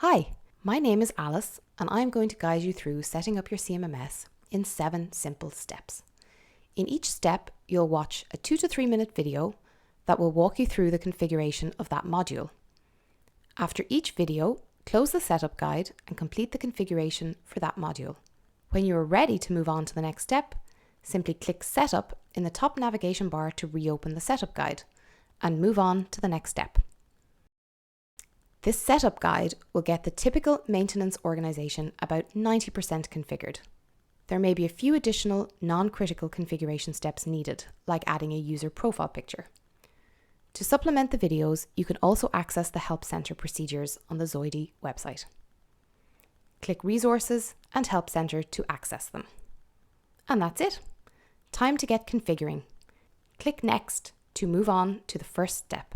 Hi, my name is Alice and I'm going to guide you through setting up your CMMS in 7 simple steps. In each step, you'll watch a 2 to 3 minute video that will walk you through the configuration of that module. After each video, close the setup guide and complete the configuration for that module. When you are ready to move on to the next step, simply click Setup in the top navigation bar to reopen the setup guide and move on to the next step. This setup guide will get the typical maintenance organization about 90% configured. There may be a few additional non-critical configuration steps needed, like adding a user profile picture. To supplement the videos, you can also access the Help Center procedures on the Zoidii website. Click Resources and Help Center to access them. And that's it. Time to get configuring. Click Next to move on to the first step.